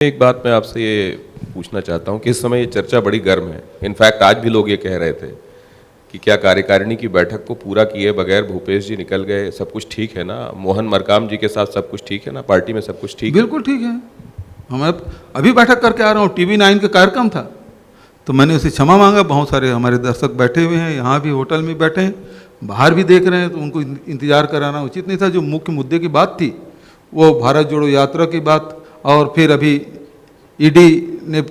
एक बात मैं आपसे ये पूछना चाहता हूँ कि इस समय ये चर्चा बड़ी गर्म है। इनफैक्ट आज भी लोग ये कह रहे थे कि क्या कार्यकारिणी की बैठक को पूरा किए बगैर भूपेश जी निकल गए, सब कुछ ठीक है ना? मोहन मरकाम जी के साथ सब कुछ ठीक है ना? पार्टी में सब कुछ ठीक है? बिल्कुल ठीक है। मैं अभी बैठक करके आ रहा हूँ, टीवी 9 का कार्यक्रम था तो मैंने उसे क्षमा मांगा। बहुत सारे हमारे दर्शक बैठे हुए हैं, यहाँ भी होटल में बैठे हैं, बाहर भी देख रहे हैं, तो उनको इंतजार कराना उचित नहीं था। जो मुख्य मुद्दे की बात थी वो भारत जोड़ो यात्रा की बात, और फिर अभी ईडी ने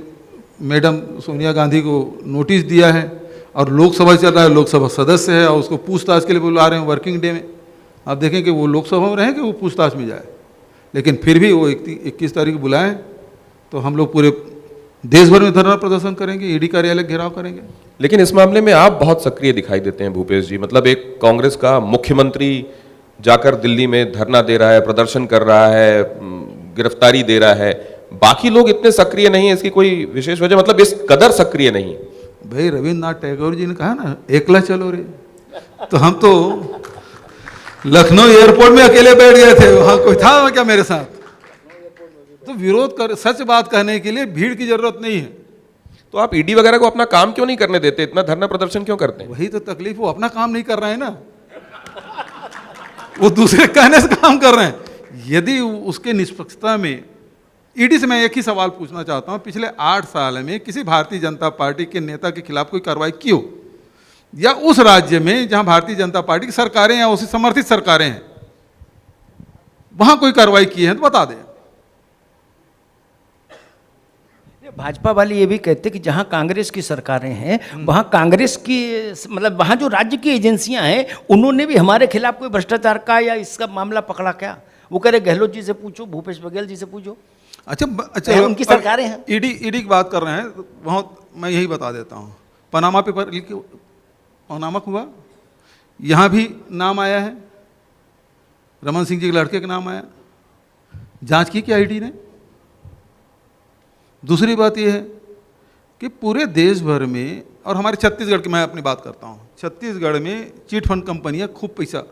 मैडम सोनिया गांधी को नोटिस दिया है और लोकसभा चल रहा है, लोकसभा सदस्य है और उसको पूछताछ के लिए बुला रहे हैं वर्किंग डे में। आप देखें कि वो लोकसभा में रहें कि वो पूछताछ में जाए, लेकिन फिर भी वो 21 तारीख बुलाएं तो हम लोग पूरे देश भर में धरना प्रदर्शन करेंगे, ईडी कार्यालय घेराव करेंगे। लेकिन इस मामले में आप बहुत सक्रिय दिखाई देते हैं भूपेश जी। मतलब एक कांग्रेस का मुख्यमंत्री जाकर दिल्ली में धरना दे रहा है, प्रदर्शन कर रहा है, गिरफ्तारी दे रहा है, बाकी लोग इतने सक्रिय नहीं है। इसकी कोई विशेष वजह, मतलब इस कदर सक्रिय नहीं? भाई रविन्द्रनाथ टैगोर जी ने कहा ना, एकला चलो रे। तो हम तो लखनऊ एयरपोर्ट में अकेले बैठ गए थे, वहां कोई था क्या मेरे साथ? तो विरोध कर, सच बात कहने के लिए भीड़ की जरूरत नहीं है। तो आप ईडी वगैरह को अपना काम क्यों नहीं करने देते? इतना धरना प्रदर्शन क्यों करते हैं? वही तो तकलीफ, वो अपना काम नहीं कर रहे हैं ना, वो दूसरे कहने से काम कर रहे हैं। यदि उसके निष्पक्षता में, ईडी से मैं एक ही सवाल पूछना चाहता हूं, पिछले 8 साल में किसी भारतीय जनता पार्टी के नेता के खिलाफ कोई कार्रवाई की हो, या उस राज्य में जहां भारतीय जनता पार्टी की सरकारें या उसी समर्थित सरकारें हैं वहां कोई कार्रवाई की है तो बता दें। भाजपा वाले ये भी कहते कि जहां कांग्रेस की सरकारें हैं वहां कांग्रेस की, मतलब वहां जो राज्य की एजेंसियां हैं उन्होंने भी हमारे खिलाफ कोई भ्रष्टाचार का या इसका मामला पकड़ा क्या? वो कह रहे गहलोत जी से पूछो, भूपेश बघेल जी से पूछो। अच्छा उनकी सरकारें हैं। ईडी की बात कर रहे हैं, वहाँ मैं यही बता देता हूँ। पनामा पेपर पनामा हुआ, यहाँ भी नाम आया है, रमन सिंह जी के लड़के का नाम आया। जांच की क्या ईडी ने? दूसरी बात यह है कि पूरे देश भर में, और हमारे छत्तीसगढ़ की मैं अपनी बात करता हूँ, छत्तीसगढ़ में चिट फंड कंपनियाँ खूब पैसा,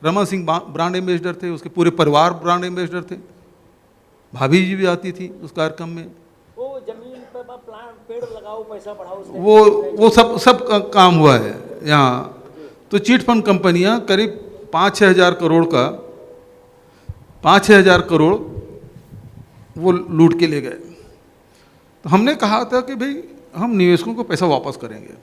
रमन सिंह ब्रांड एम्बेसडर थे, उसके पूरे परिवार ब्रांड एम्बेसडर थे, भाभी जी भी आती थी उस कार्यक्रम में। वो जमीन पर प्लांट पेड़ लगाओ, पैसा बढ़ाओ, वो सब काम हुआ है यहाँ। तो चिट फंड कंपनियाँ करीब 5-6 हज़ार करोड़ का, 5-6 हज़ार करोड़ वो लूट के ले गए। तो हमने कहा था कि भाई हम निवेशकों को पैसा वापस करेंगे,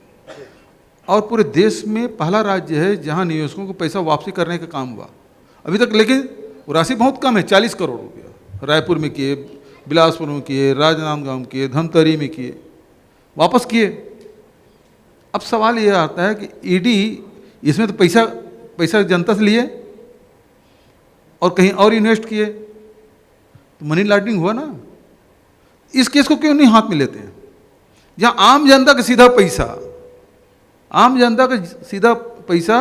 और पूरे देश में पहला राज्य है जहाँ निवेशकों को पैसा वापसी करने का काम हुआ अभी तक। लेकिन वो राशि बहुत कम है, 40 करोड़ रुपया रायपुर में किए, बिलासपुर में किए, राजनांदगांव में किए, धमतरी में किए, वापस किए। अब सवाल ये आता है कि ईडी इसमें तो पैसा जनता से लिए और कहीं और इन्वेस्ट किए, तो मनी लॉन्ड्रिंग हुआ ना। इस केस को क्यों नहीं हाथ में लेते हैं? जहां आम जनता का सीधा पैसा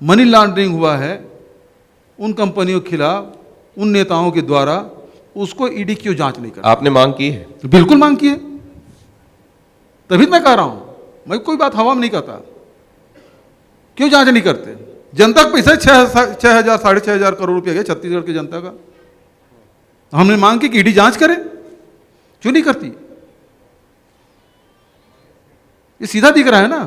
मनी लॉन्ड्रिंग हुआ है उन कंपनियों के खिलाफ, उन नेताओं के द्वारा, उसको ईडी क्यों जांच नहीं करती? आपने मांग की है? बिल्कुल मांग की है, तभी मैं कह रहा हूं, मैं कोई बात हवा में नहीं कहता। क्यों जांच नहीं करते? जनता का पैसा 6,000 साढ़े 6,000 करोड़ रुपया गया छत्तीसगढ़ की जनता का। हमने मांग की कि ईडी जांच करे, क्यों नहीं करती? ये सीधा दिख रहा है ना।